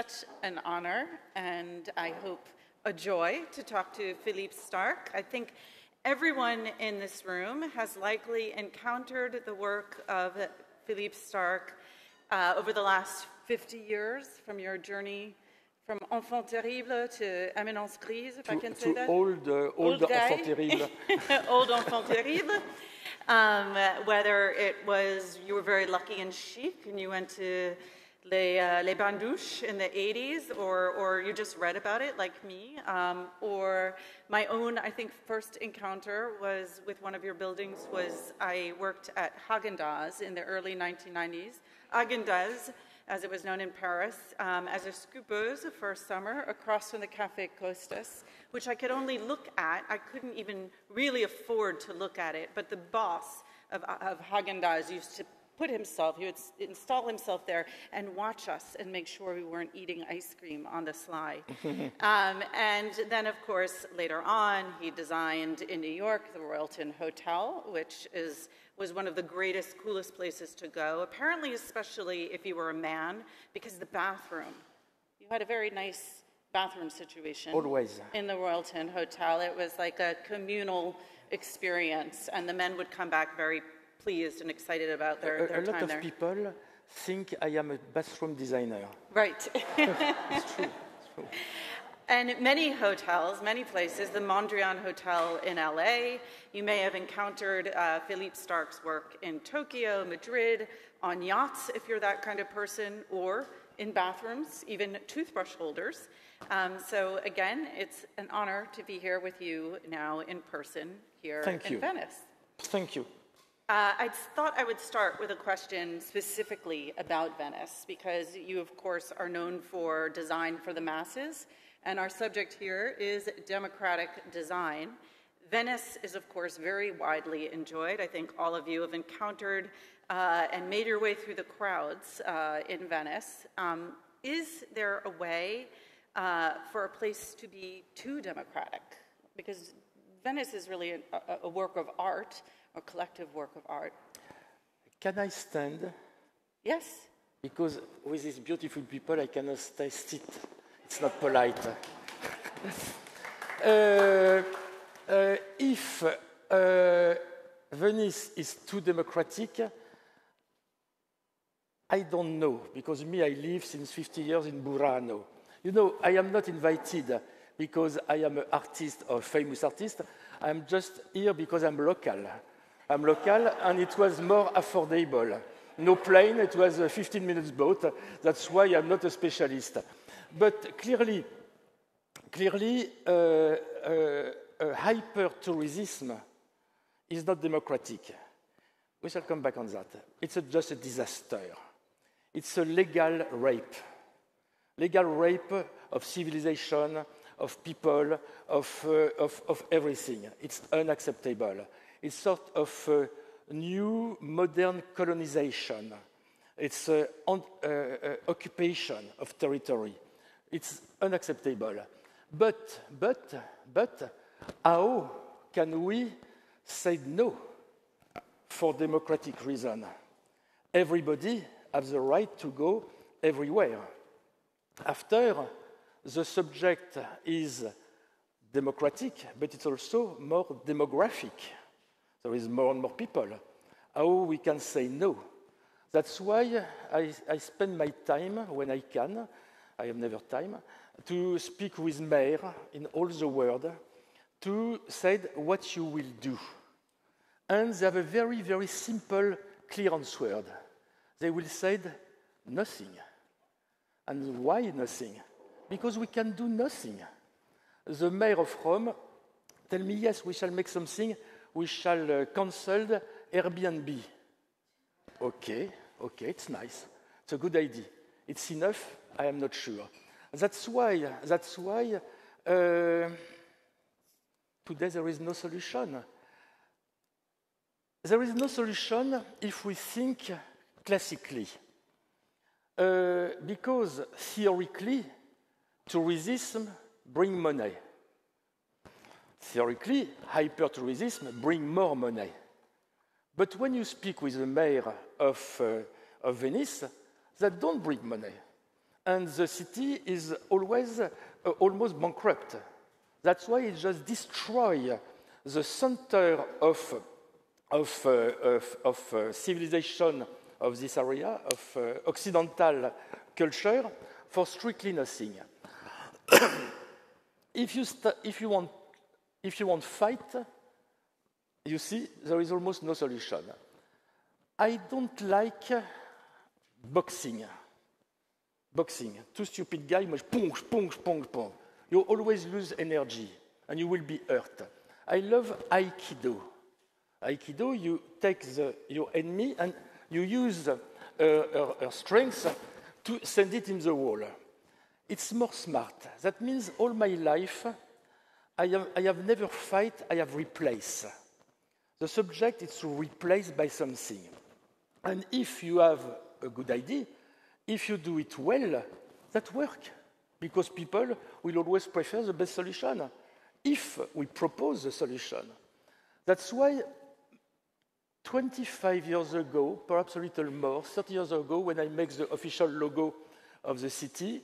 such an honor and I hope a joy to talk to Philippe Starck. I think everyone in this room has likely encountered the work of Philippe Starck over the last 50 years, from your journey from Enfant Terrible to Éminence Grise, if I can say that. Old Enfant Terrible. Old Enfant Terrible. Whether it was you were very lucky and chic and you went to Les Bains Douches in the 80s, or you just read about it like me, or my own, I think, first encounter was with one of your buildings was I worked at Häagen-Dazs in the early 1990s. Häagen-Dazs, as it was known in Paris, as a scoopeuse for a summer across from the Café Costas, which I could only look at. I couldn't even really afford to look at it, but the boss of Häagen-Dazs used to he would install himself there and watch us and make sure we weren't eating ice cream on the sly. And then, of course, later on, he designed in New York the Royalton Hotel, which was one of the greatest, coolest places to go, apparently especially if you were a man, because the bathroom, you had a very nice bathroom situation. Always. In the Royalton Hotel. It was like a communal experience, and the men would come back very pleased and excited about their time there. A lot of people think I am a bathroom designer. Right. It's true. And many hotels, many places, the Mondrian Hotel in LA, you may have encountered Philippe Starck's work in Tokyo, Madrid, on yachts, if you're that kind of person, or in bathrooms, even toothbrush holders. So again, it's an honor to be here with you now in person here in Venice. Thank you. I thought I would start with a question specifically about Venice, because you, of course, are known for design for the masses, and our subject here is democratic design. Venice is, of course, very widely enjoyed. I think all of you have encountered and made your way through the crowds in Venice. Is there a way for a place to be too democratic? Because Venice is really a work of art, or collective work of art. Can I stand? Yes. Because with these beautiful people, I cannot stay sit. It's not polite. If Venice is too democratic, I don't know, because I live since 50 years in Burano. You know, I am not invited because I am an artist or famous artist. I'm just here because I'm local. I'm local, and it was more affordable. No plane, it was a 15 minutes boat. That's why I'm not a specialist. But clearly, hyper-tourism is not democratic. We shall come back on that. It's just a disaster. It's a legal rape of civilization, of people, of everything. It's unacceptable. It's sort of new modern colonization. It's occupation of territory. It's unacceptable. But how can we say no for democratic reason? Everybody has the right to go everywhere. After, the subject is democratic, but it's also more demographic. There is more and more people. How we can say no? That's why I spend my time when I can, I have never time, to speak with mayors in all the world to say what you will do. And they have a very, very simple clearance word. They will say nothing. And why nothing? Because we can do nothing. The mayor of Rome tell me, yes, we shall make something. We shall cancel Airbnb. Okay, it's nice. It's a good idea. It's enough? I am not sure. That's why today there is no solution. There is no solution if we think classically. Because theoretically, tourism brings money. Theoretically, hyper-tourism brings more money. But when you speak with the mayor of Venice, that don't bring money. and the city is always almost bankrupt. That's why it just destroys the center of civilization of this area, of Occidental culture, for strictly nothing. If you want fight, you see, there is almost no solution. I don't like boxing. Two stupid guys, much punch, punch, punch, punch. You always lose energy, and you will be hurt. I love Aikido. Aikido, you take your enemy, and you use her strength to send it in the wall. It's more smart. That means all my life, I have never fight, I have replaced. The subject is to replace by something. And if you have a good idea, if you do it well, that works. Because people will always prefer the best solution if we propose the solution. That's why 25 years ago, perhaps a little more, 30 years ago, when I make the official logo of the city,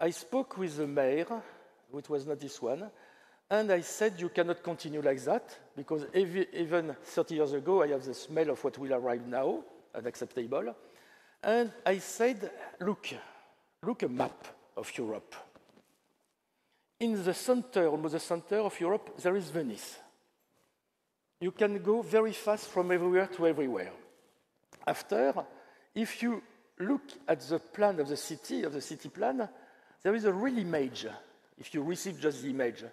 I spoke with the mayor, which was not this one, and I said, you cannot continue like that, because even 30 years ago, I have the smell of what will arrive now, unacceptable. And I said, look a map of Europe. In the center, almost the center of Europe, there is Venice. You can go very fast from everywhere to everywhere. After, if you look at the plan of the city plan, there is a real image. If you receive just the image,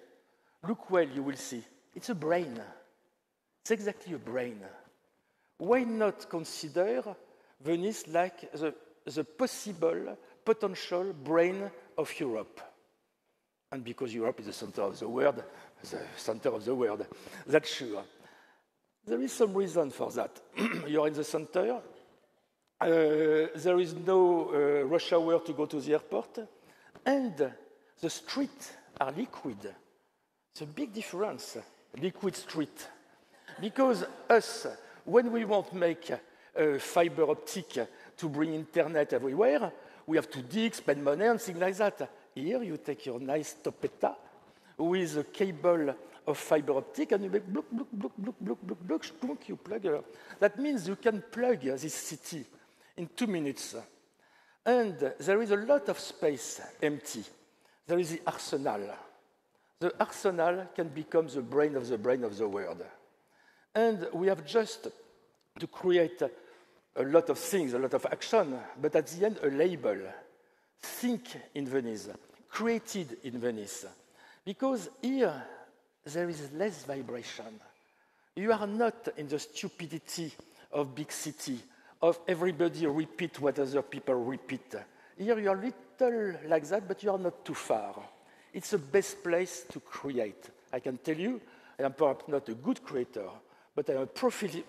look well, you will see. It's a brain. It's exactly a brain. Why not consider Venice like the possible, potential brain of Europe? And because Europe is the center of the world, that's sure. There is some reason for that. You're in the center. There is no rush hour to go to the airport. And the streets are liquid. It's a big difference, liquid street. Because us, when we want to make fiber optic to bring internet everywhere, we have to dig, spend money, and things like that. Here, you take your nice topeta with a cable of fiber optic, and you make blook, blook, blook, blook, blook, blook, blook, splunk, you plug. That means you can plug this city in 2 minutes. And there is a lot of space empty. There is the arsenal. The arsenal can become the brain of the world. And we have just to create a lot of things, a lot of action, but at the end, a label. Think in Venice, created in Venice. Because here, there is less vibration. You are not in the stupidity of big city, of everybody repeat what other people repeat. Here you are little like that, but you are not too far. It's the best place to create. I can tell you, I am perhaps not a good creator, but I am a prolific,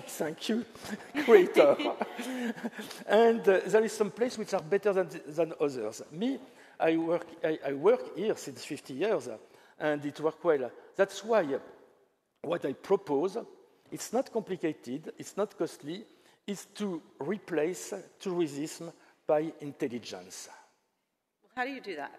thank you, creator. And there is some places which are better than others. Me, I work here since 50 years, and it works well. That's why what I propose, it's not complicated, it's not costly, is to replace tourism by intelligence. How do you do that?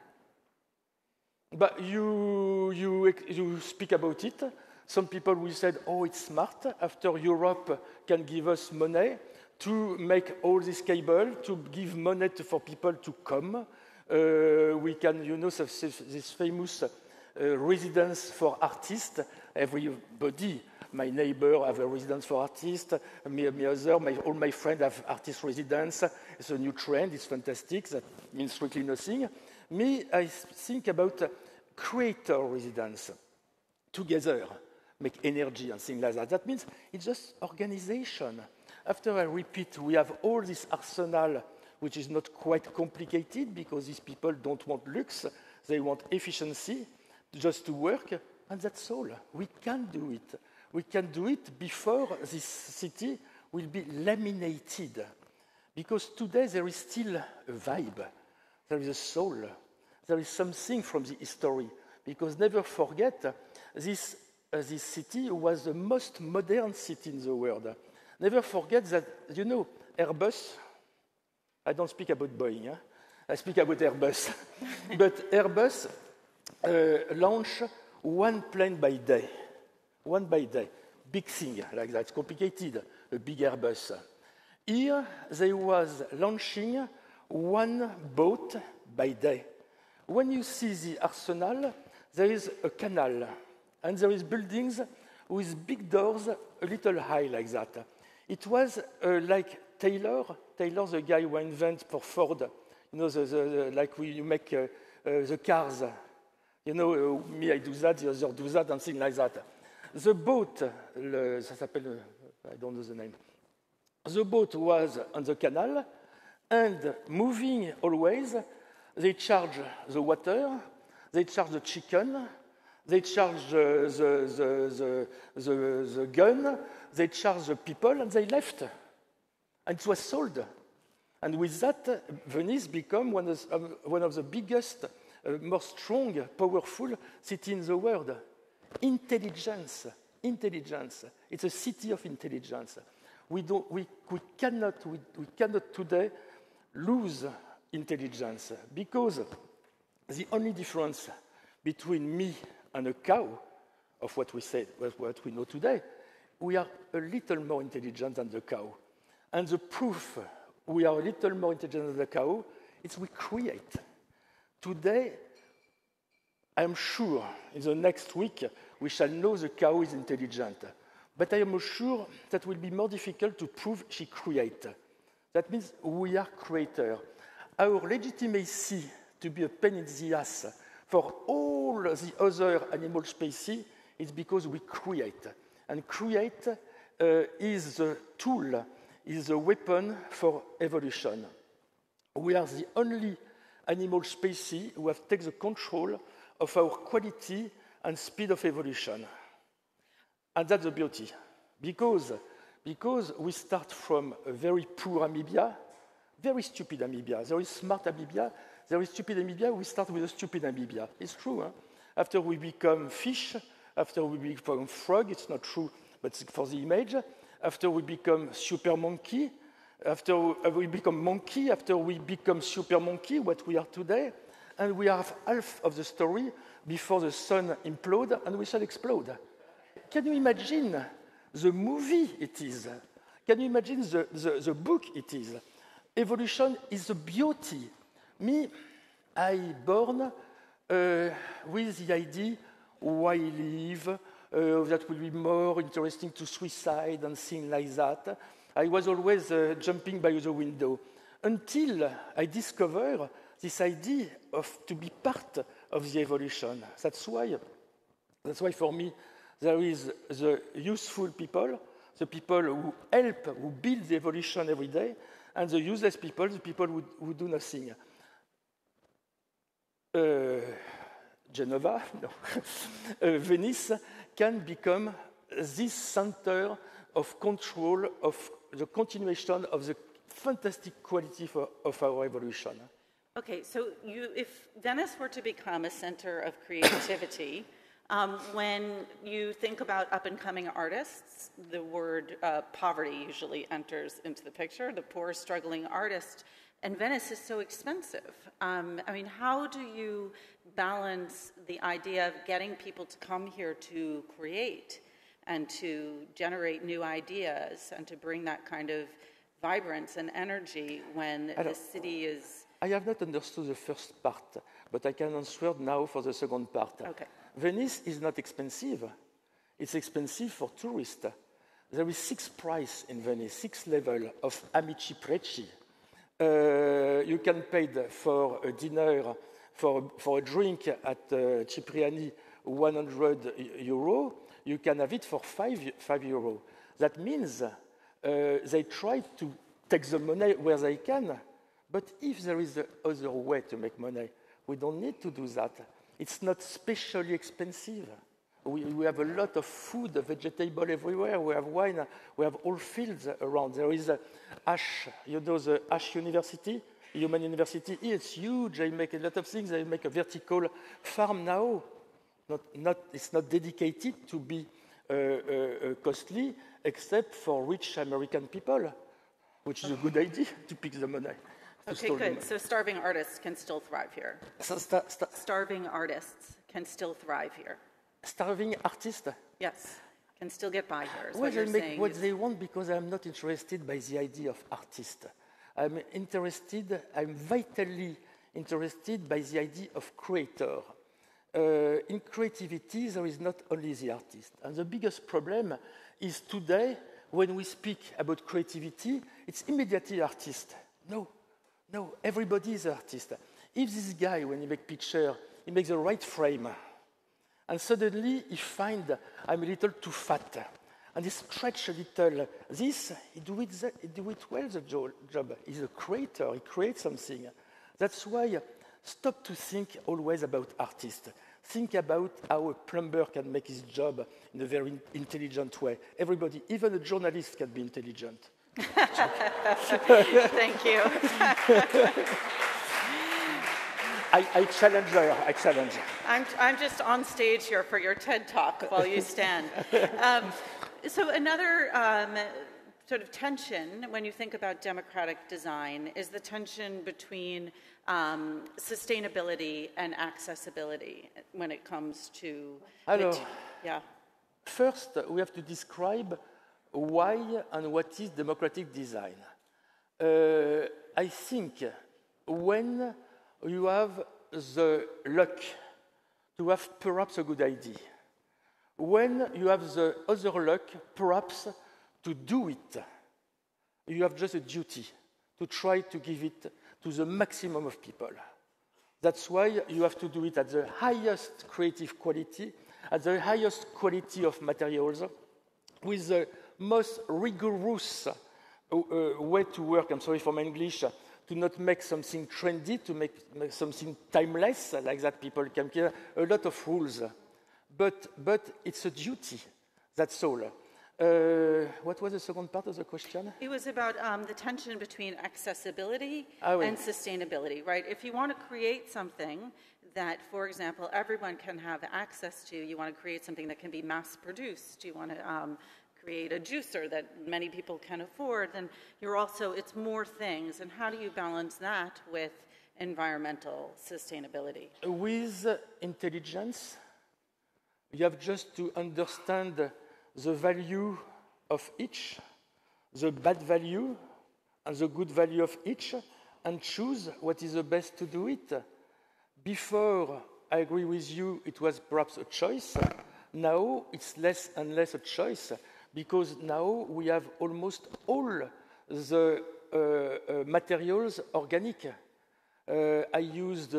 But you speak about it. Some people will say, oh, it's smart. After Europe can give us money to make all this cable, to give money for people to come. We can, this famous residence for artists. Everybody, my neighbor have a residence for artists. All my friends have artist residence. It's a new trend. It's fantastic. That means strictly nothing. Me, I think about creator residence together, make energy and things like that. That means it's just organization. After I repeat, we have all this arsenal, which is not quite complicated because these people don't want lux. They want efficiency just to work, and that's all. We can do it. We can do it before this city will be laminated. Because today there is still a vibe. There is a soul. There is something from the history. Because never forget, this city was the most modern city in the world. Never forget that, you know, Airbus, I don't speak about Boeing, huh? I speak about Airbus. But Airbus launch one plane by day. One by day. Big thing like that. It's complicated, a big Airbus. Here, they was launching one boat by day. When you see the arsenal, there is a canal, and there is buildings with big doors a little high like that. It was like Taylor, the guy who invented for Ford, you know, like you make the cars. You know, me, I do that, the other do that, and things like that. The boat, ça s'appelle, I don't know the name. The boat was on the canal, and moving always, they charge the water, they charge the chicken, they charge the gun, they charge the people, and they left. And it was sold. And with that, Venice became one of the biggest, most strong, powerful city in the world. Intelligence. It's a city of intelligence. We cannot today lose intelligence, because the only difference between me and a cow, of what we say, what we know today, we are a little more intelligent than the cow. And the proof we are a little more intelligent than the cow is we create. Today, I'm sure in the next week we shall know the cow is intelligent. But I am sure that will be more difficult to prove she creates. That means we are creator. Our legitimacy to be a pain in the ass for all the other animal species is because we create. And create is the tool, is the weapon for evolution. We are the only animal species who have taken the control of our quality and speed of evolution. And that's the beauty. Because we start from a very poor amebia, very stupid amebia. There is smart amebia, there is stupid amebia, we start with a stupid amebia. It's true. Huh? After we become fish, after we become frog, it's not true, but for the image. After we become super monkey, after we become monkey, after we become super monkey, what we are today, and we have half of the story before the sun implodes, and we shall explode. Can you imagine the movie it is? Can you imagine the book it is? Evolution is the beauty. Me, I born with the idea why live, that will be more interesting to suicide and things like that. I was always jumping by the window until I discovered this idea of to be part of the evolution. That's why for me there is the useful people, the people who help, who build the evolution every day, and the useless people, the people who do nothing. Genova, no. Venice can become this center of control of the continuation of the fantastic quality of our evolution. Okay, so if Venice were to become a center of creativity, when you think about up-and-coming artists, the word poverty usually enters into the picture, the poor, struggling artist, and Venice is so expensive. I mean, how do you balance the idea of getting people to come here to create and to generate new ideas and to bring that kind of vibrance and energy when the city is... I have not understood the first part, but I can answer now for the second part. Okay. Venice is not expensive. It's expensive for tourists. There is 6 prices in Venice, 6 levels of amici prezzi. You can pay for a dinner, for a drink at Cipriani, 100 euro. You can have it for 5 euro. That means they try to take the money where they can. But if there is another way to make money, we don't need to do that. It's not specially expensive. We have a lot of food, vegetable everywhere. We have wine. We have all fields around. There is Ash, you know, the Ash University, Human University. It's huge. They make a lot of things. They make a vertical farm now. It's not dedicated to be costly, except for rich American people, which is a good idea to pick the money. Okay, good. So starving artists can still thrive here. Starving artists can still thrive here. Starving artists? Yes, can still get by here. Is Well, what you're they make saying. what they want because I'm not interested by the idea of artist. I'm vitally interested by the idea of creator. In creativity, there is not only the artist. And the biggest problem is today, when we speak about creativity, it's immediately artist. No, everybody is an artist. If this guy, when he makes picture, he makes the right frame, and suddenly he finds I'm a little too fat, and he stretch a little this, he do it well, the job. He's a creator, he creates something. That's why stop to think always about artists. Think about how a plumber can make his job in a very intelligent way. Everybody, even a journalist, can be intelligent. Thank you. I challenge her. I challenge her. I'm just on stage here for your TED Talk while you stand. So another sort of tension when you think about democratic design is the tension between sustainability and accessibility when it comes to... Yeah. First, we have to describe why and what is democratic design. I think when you have the luck to have perhaps a good idea, when you have the other luck perhaps to do it, you have just a duty to try to give it to the maximum of people. That's why you have to do it at the highest creative quality, at the highest quality of materials, with the most rigorous way to work. I'm sorry for my English, to not make something trendy, to make something timeless, like that people can care. A lot of rules. But it's a duty, that's all. What was the second part of the question? It was about the tension between accessibility and sustainability, right? If you want to create something that, for example, everyone can have access to, you want to create something that can be mass-produced, you want to create a juicer that many people can afford, then it's more things. And how do you balance that with environmental sustainability? With intelligence, you have just to understand the value of each, the bad value and the good value of each, and choose what is the best to do it. Before, I agree with you, it was perhaps a choice. Now it's less and less a choice, because now we have almost all the materials organic. I used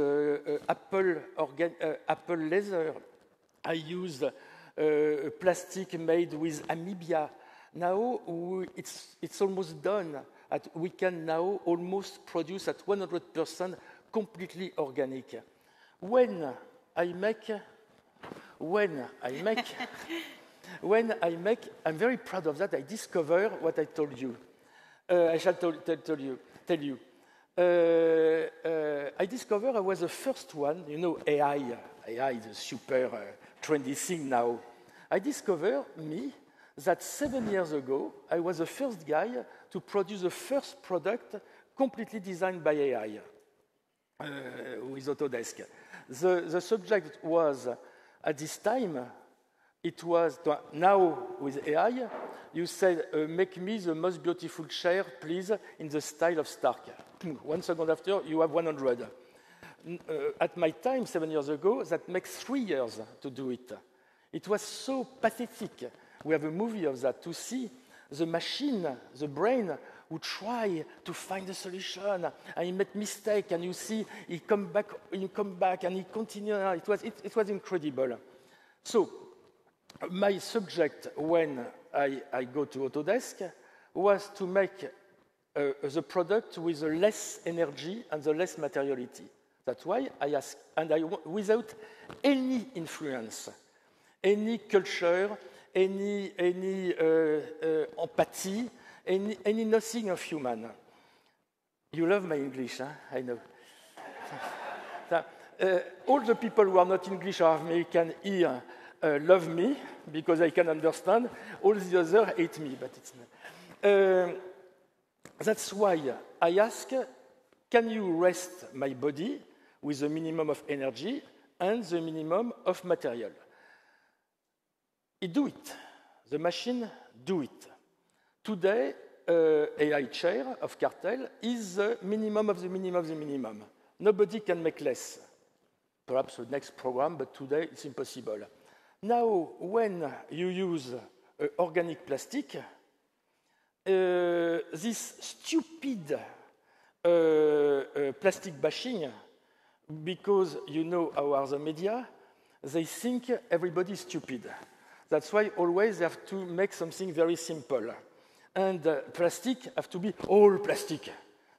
apple leather. I used plastic made with amebia. Now it's almost done. We can now almost produce at 100% completely organic. When I make, I'm very proud of that. I discover what I told you. I shall tell you. I discovered I was the first one. You know, AI is a super trendy thing now. I discovered that 7 years ago, I was the first guy to produce the first product completely designed by AI with Autodesk. The subject was, at this time, it was, now with AI, you said, make me the most beautiful chair, please, in the style of Stark. 1 second after, you have 100. At my time, 7 years ago, that makes 3 years to do it. It was so pathetic. We have a movie of that, to see the machine, the brain, who try to find a solution, and he made mistake, and you see, he come back, and he continue. It was incredible. So, my subject when I go to Autodesk was to make the product with the less energy and the less materiality. That's why I asked, without any influence, any culture, any empathy, any nothing of human. You love my English, huh? I know. All the people who are not English or American here love me because I can understand. All the others hate me, but it's not. That's why I ask, can you rest my body with the minimum of energy and the minimum of material? It do it. The machine do it. Today, AI chair of Cartel is the minimum of the minimum of the minimum. Nobody can make less. Perhaps the next program, but today it's impossible. Now, when you use organic plastic, this stupid plastic bashing, because you know how are the media, they think everybody is stupid. That's why always they have to make something very simple. And plastic have to be all plastic.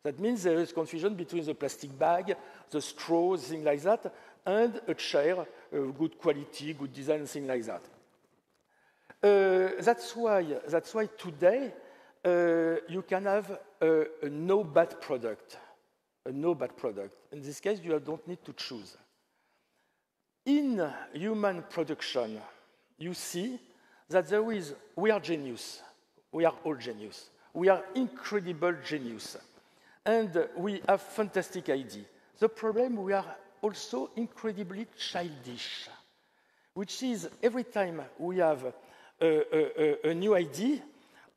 That means there is confusion between the plastic bag, the straw, things like that, and a chair, good quality, good design, things like that. That's why today you can have a no bad product. A no bad product. In this case, you don't need to choose. In human production, you see that we are genius. We are all genius. We are incredible genius. And we have fantastic idea. The problem, we are also incredibly childish, which is every time we have a new idea,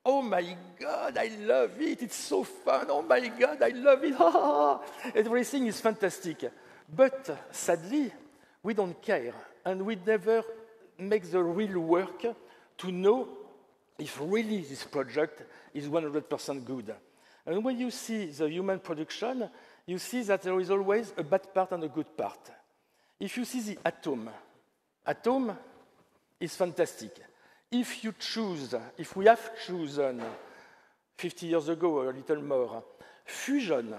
oh my God, I love it, it's so fun, oh my God, I love it, everything is fantastic. But sadly, we don't care, and we never make the real work to know if really this project is 100% good. And when you see the human production, you see that there is always a bad part and a good part. If you see the atom is fantastic. If we have chosen 50 years ago or a little more, fusion,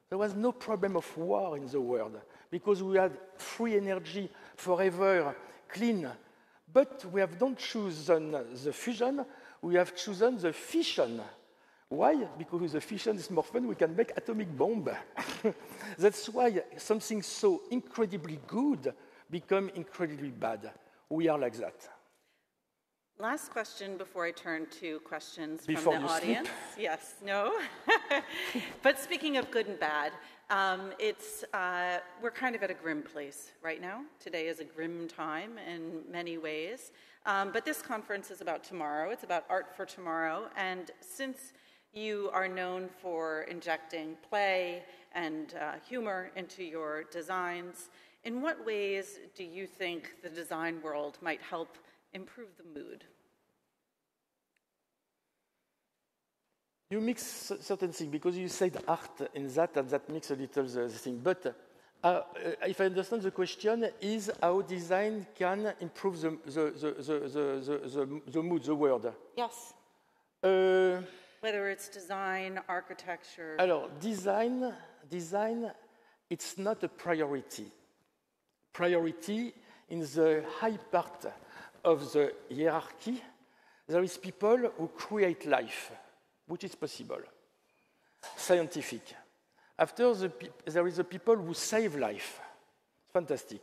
there was no problem of war in the world because we had free energy forever, clean. But we have not chosen the fusion, we have chosen the fission. Why? Because with the fission is more fun, we can make atomic bomb. That's why something so incredibly good becomes incredibly bad. We are like that. Last question before I turn to questions before from the you audience. Sleep? Yes, no. But speaking of good and bad, we're kind of at a grim place right now. Today is a grim time in many ways. But this conference is about tomorrow. It's about art for tomorrow. And since you are known for injecting play and humor into your designs, in what ways do you think the design world might help improve the mood? You mix certain things because you said art in that, and that makes a little the thing. But if I understand the question, is how design can improve the mood, the world? Yes. Whether it's design, architecture. Alors, design, it's not a priority. Priority in the high part of the hierarchy, there is people who create life, which is possible, scientific. After, there is the people who save life, fantastic.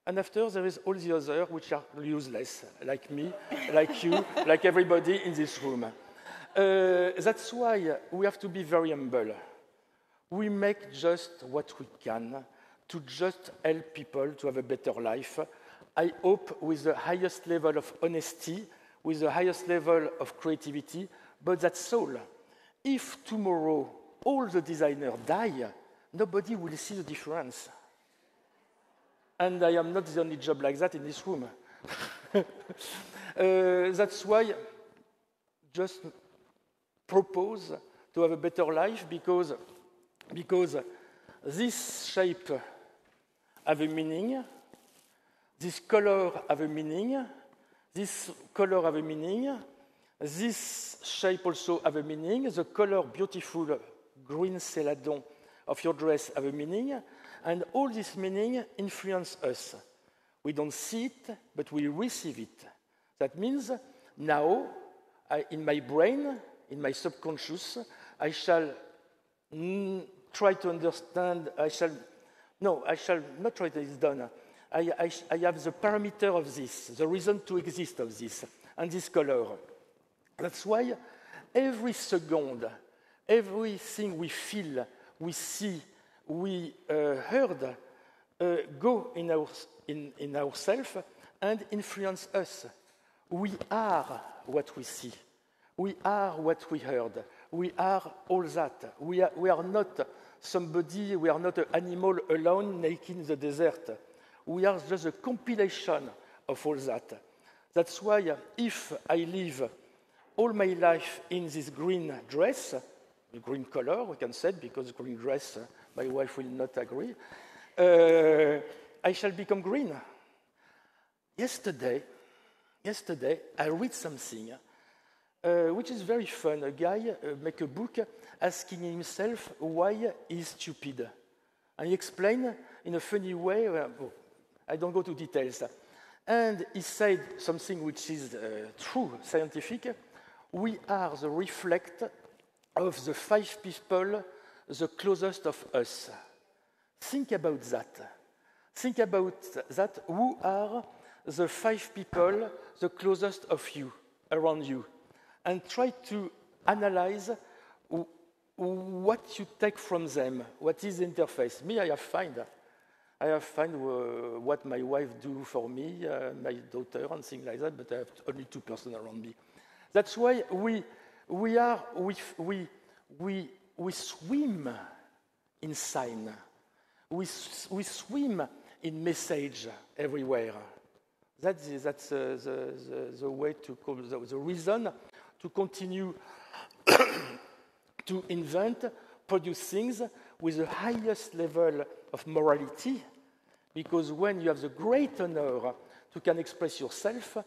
And after, there is all the others which are useless, like me, like you, like everybody in this room. That's why we have to be very humble. We make just what we can to just help people to have a better life. I hope with the highest level of honesty, with the highest level of creativity, but that's all. If tomorrow all the designers die, nobody will see the difference. And I am not the only job like that in this room. That's why just propose to have a better life because this shape have a meaning, this color have a meaning, this color have a meaning, this shape also have a meaning, the color beautiful green celadon of your dress have a meaning, and all this meaning influence us. We don't see it, but we receive it. That means now, in my brain, in my subconscious, I shall try to understand, I shall not try to, it's done. I have the parameter of this, the reason to exist of this, and this color. That's why every second, everything we feel, we see, we heard, go in ourselves and influence us. We are what we see. We are what we heard. We are all that. We are not somebody, we are not an animal alone naked in the desert. We are just a compilation of all that. That's why if I live all my life in this green dress, the green color, we can say, because green dress, my wife will not agree, I shall become green. Yesterday, I read something which is very fun. A guy make a book asking himself why he's stupid. And he explained in a funny way, I don't go to details. And he said something which is true, scientific. We are the reflect of the 5 people the closest of us. Think about that. Think about that. Who are the 5 people the closest of you, around you? And try to analyze what you take from them, what is the interface. Me, I have find what my wife do for me, my daughter, and things like that, but I have only 2 persons around me. That's why we swim in sign. We swim in message everywhere. That's the way to the reason to continue to invent, produce things with the highest level of morality, because when you have the great honor to can express yourself,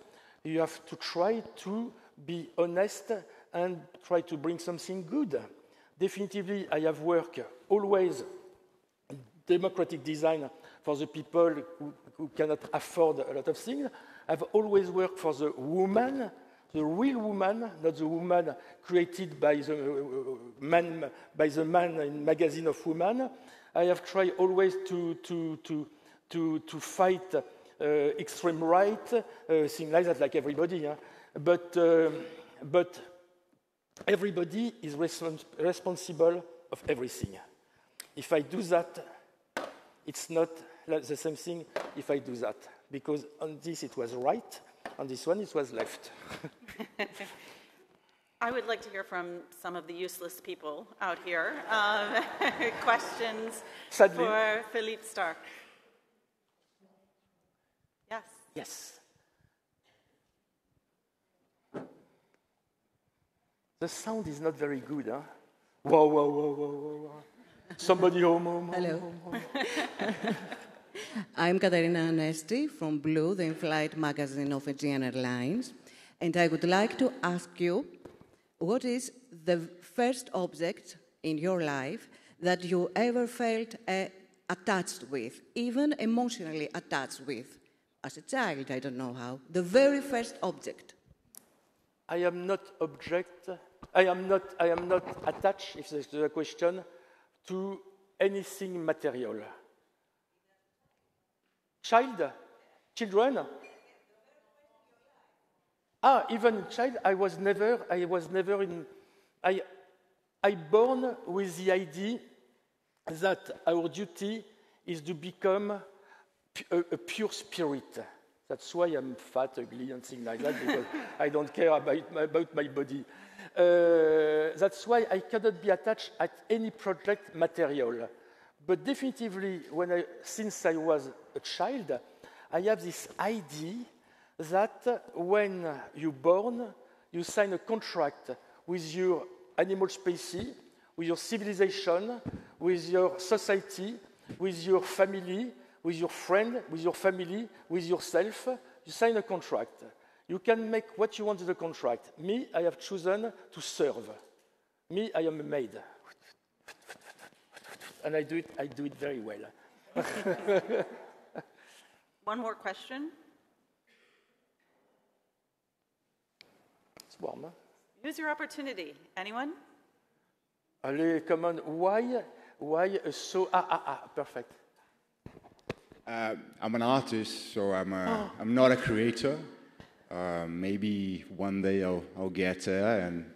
you have to try to be honest and try to bring something good. Definitively, I have worked always in democratic design for the people who cannot afford a lot of things. I've always worked for the woman, the real woman, not the woman created by the man in magazine of women. I have tried always to fight extreme right, things like that, like everybody. But everybody is responsible of everything. If I do that, it's not the same thing if I do that. Because on this it was right, on this one it was left. I would like to hear from some of the useless people out here. Questions Sadly. For Philippe Starck. Yes. Yes. The sound is not very good, huh? Whoa. Somebody home. Hello. I'm Katarina Anesti from Blue, the in-flight magazine of Aegean Airlines. And I would like to ask you, what is the first object in your life that you ever felt attached with, even emotionally attached with? As a child, I don't know how. The very first object. I am not attached, if there's a question, to anything material. Children? Even child, I was never in. I born with the idea that our duty is to become a pure spirit. That's why I'm fat, ugly, and things like that, because I don't care about my body. That's why I cannot be attached at any project material. But definitively, since I was a child, I have this idea that when you're born, you sign a contract with your animal species, with your civilization, with your society, with your family, with your friend, with your family, with yourself. You sign a contract. You can make what you want in the contract. Me, I have chosen to serve. Me, I am a maid. And I do it very well. One more question. It's warm, huh? Use your opportunity. Anyone? Allez, come on. Why so... perfect. I'm an artist, so I'm not a creator. Maybe one day I'll get there and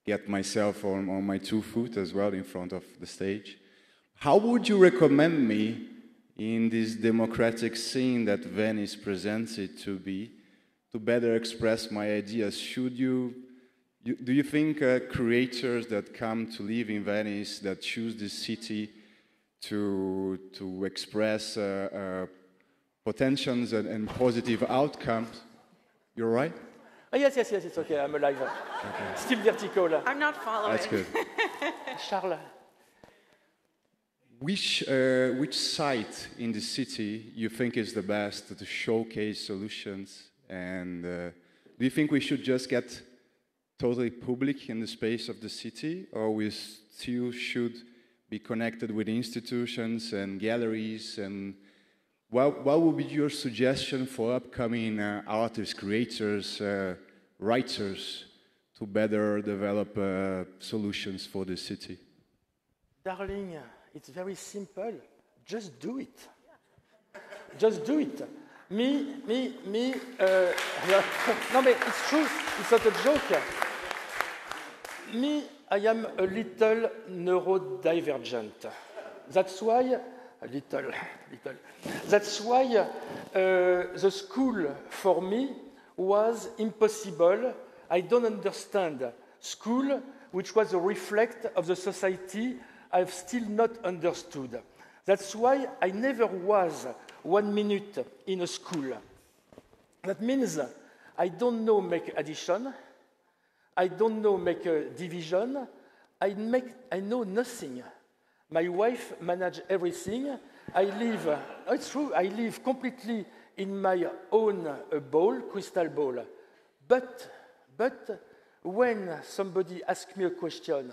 get myself on my 2 feet as well in front of the stage. How would you recommend me in this democratic scene that Venice presents it to be, to better express my ideas? Do you think creators that come to live in Venice, that choose this city to express potentials and positive outcomes? You're right? Yes, it's okay, I'm alive. Okay. Still vertical. I'm not following. That's good. Charles? Which site in the city you think is the best to showcase solutions? And do you think we should just get totally public in the space of the city, or we still should be connected with institutions and galleries? And what would be your suggestion for upcoming artists, creators, writers to better develop solutions for the city? Darling, it's very simple. Just do it. Just do it. No, but it's true. It's not a joke. Me, I am a little neurodivergent. That's why, That's why the school for me was impossible. I don't understand school, which was a reflect of the society I've still not understood. That's why I never was 1 minute in a school. That means I don't know make addition, I don't know make a division, I know nothing. My wife manage everything. It's true, I live completely in my own bowl, crystal ball. But when somebody asks me a question,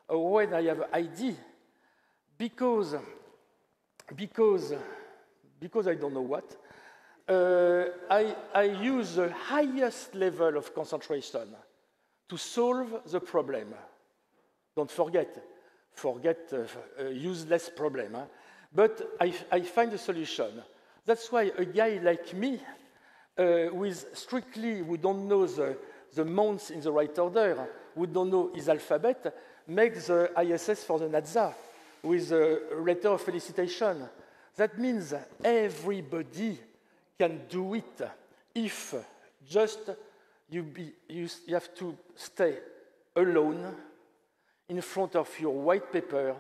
or when I have an idea, because I don't know what, I use the highest level of concentration to solve the problem. Don't forget useless problem. But I find a solution. That's why a guy like me, who don't know the months in the right order, who don't know his alphabet, makes the ISS for the NASA with a letter of felicitation. That means everybody can do it if just you have to stay alone in front of your white paper,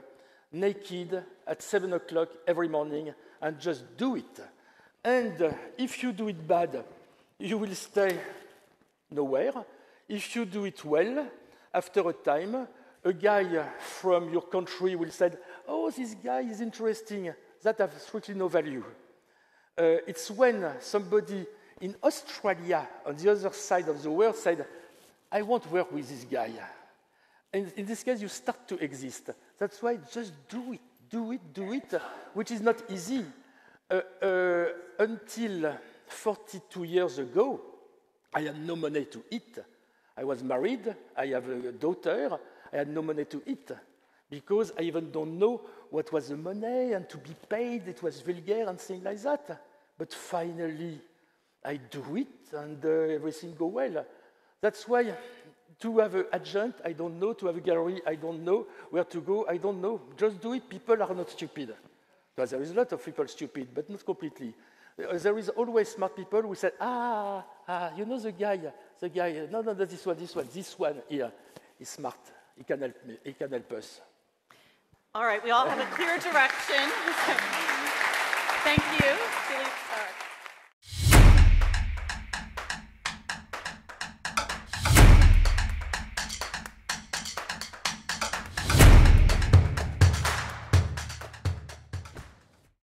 naked at 7 o'clock every morning, and just do it. And if you do it bad, you will stay nowhere. If you do it well, after a time, a guy from your country will say, "Oh, this guy is interesting." That has strictly no value. It's when somebody in Australia, on the other side of the world, said, "I want to work with this guy." And in this case, you start to exist. That's why just do it, which is not easy. Until 42 years ago, I had no money to eat. I was married, I have a daughter, I had no money to eat because I even don't know what was the money and to be paid, it was vulgar and things like that. But finally, I do it and everything go well. That's why to have an agent, I don't know, to have a gallery, I don't know, where to go, I don't know. Just do it, people are not stupid. Because there is a lot of people stupid, but not completely. There is always smart people who say, you know the guy, no, this one here is smart. He can help me, he can help us. All right, we all have a clear direction. Thank you.